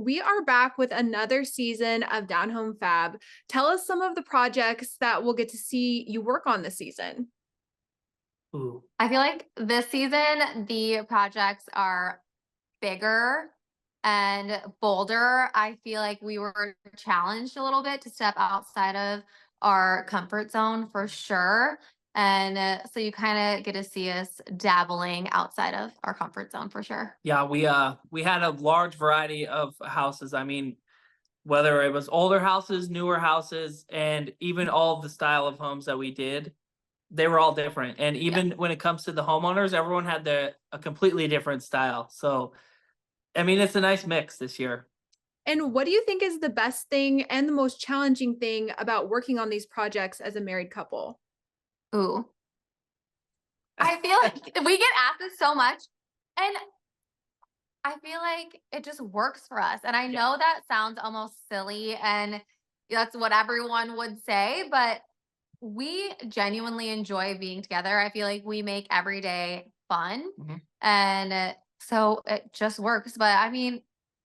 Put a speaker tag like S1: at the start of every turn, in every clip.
S1: we are back with another season of Down Home Fab. Tell us some of the projects that we'll get to see you work on this season.
S2: Ooh.
S3: I feel like this season, the projects are bigger and bolder. I feel like we were challenged a little bit to step outside of our comfort zone for sure. And so you kind of get to see us dabbling outside of our comfort zone for sure.
S2: Yeah, we had a large variety of houses. I mean, whether it was older houses, newer houses, and even all of the style of homes that we did, they were all different. And
S3: Yeah.
S2: even when it comes to the homeowners, everyone had a completely different style. So, I mean, it's a nice mix this year.
S1: And what do you think is the best thing and the most challenging thing about working on these projects as a married couple?
S3: Ooh. I feel like we get asked this so much. And I feel like it just works for us. And I know that sounds almost silly and that's what everyone would say, but we genuinely enjoy being together. I feel like we make every day fun.
S2: Mhm.
S3: And so it just works. But I mean,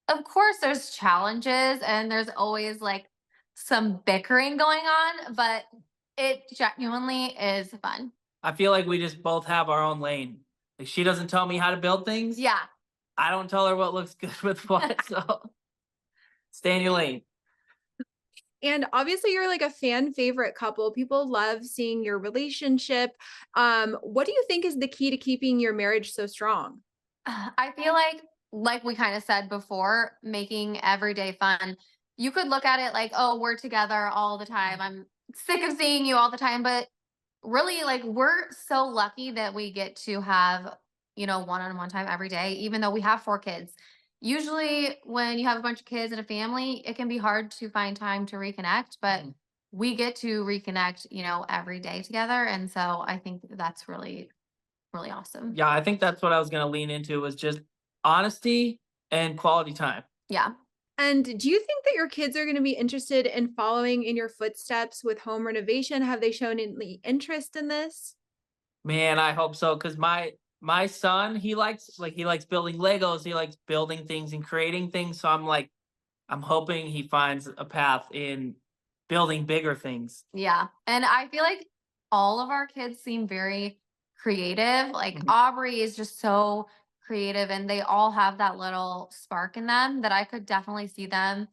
S3: of course, there's challenges and there's always like some bickering going on, but it genuinely is fun.
S2: I feel like we just both have our own lane. Like she doesn't tell me how to build things.
S3: Yeah.
S2: I don't tell her what looks good with what. So stay in your lane.
S1: And obviously you're like a fan favorite couple. People love seeing your relationship. What do you think is the key to keeping your marriage so strong?
S3: I feel like we kind of said before, making every day fun. You could look at it like, oh, we're together all the time. I'm sick of seeing you all the time. But really, like, we're so lucky that we get to have, one-on-one time every day, even though we have 4 kids. Usually, when you have a bunch of kids and a family, it can be hard to find time to reconnect, but we get to reconnect, every day together. And so I think that's really, really awesome.
S2: Yeah, I think that's what I was gonna lean into was just honesty and quality time.
S3: Yeah.
S1: And do you think that your kids are going to be interested in following in your footsteps with home renovation? Have they shown any interest in this?
S2: Man, I hope so. Cause my son, he likes building Legos, he likes building things and creating things. So I'm hoping he finds a path in building bigger things.
S3: Yeah. And I feel like all of our kids seem very creative. Like
S2: Mhm.
S3: Aubrey is just so creative and they all have that little spark in them that I could definitely see them,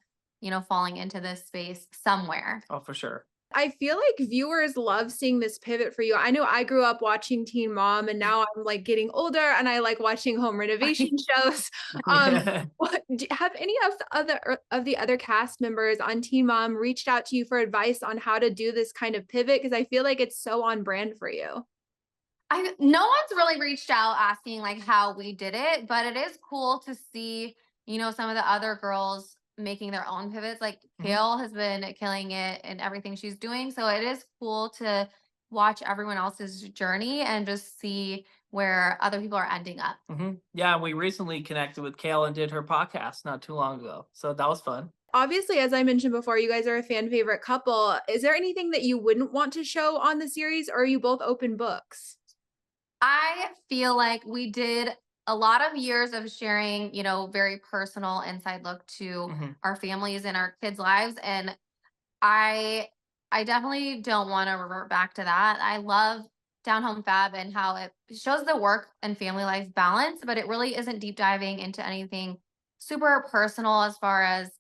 S3: falling into this space somewhere.
S2: Oh, for sure.
S1: I feel like viewers love seeing this pivot for you. I know I grew up watching Teen Mom and now I'm like getting older and I like watching home renovation shows. Have any of the other cast members on Teen Mom reached out to you for advice on how to do this kind of pivot? Because I feel like it's so on brand for you.
S3: No one's really reached out asking like how we did it, but it is cool to see, some of the other girls making their own pivots. Like
S2: Mhm.
S3: Kale has been killing it in everything she's doing. So it is cool to watch everyone else's journey and just see where other people are ending up.
S2: Yeah, we recently connected with Kale and did her podcast not too long ago. So that was fun.
S1: Obviously, as I mentioned before, you guys are a fan favorite couple. Is there anything that you wouldn't want to show on the series, or are you both open books?
S3: I feel like we did a lot of years of sharing, very personal inside look to
S2: Mhm.
S3: our families and our kids' lives. And I I definitely don't want to revert back to that. I love Down Home Fab and how it shows the work and family life balance, but it really isn't deep diving into anything super personal as far as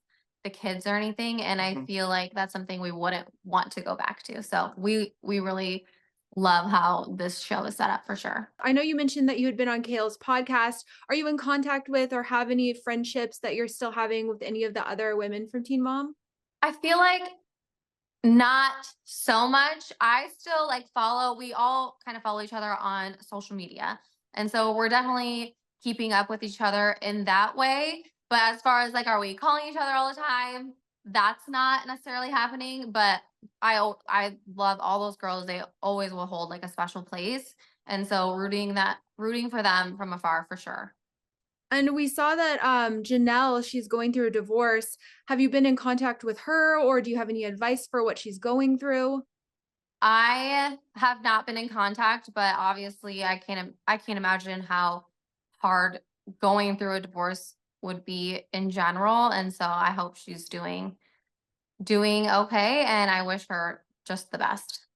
S3: the kids or anything. And I
S2: Mhm.
S3: feel like that's something we wouldn't want to go back to. So we really love how this show is set up for sure.
S1: I know you mentioned that you had been on Kale's podcast. Are you in contact with or have any friendships that you're still having with any of the other women from Teen Mom?
S3: I feel like not so much. I still like we all kind of follow each other on social media. And so we're definitely keeping up with each other in that way. But as far as like, are we calling each other all the time? That's not necessarily happening. But I love all those girls. They always will hold like a special place. And so rooting for them from afar for sure.
S1: And we saw that Jenelle, she's going through a divorce. Have you been in contact with her, or do you have any advice for what she's going through?
S3: I have not been in contact, but obviously I can't imagine how hard going through a divorce would be in general. And so I hope she's doing okay, and I wish her just the best.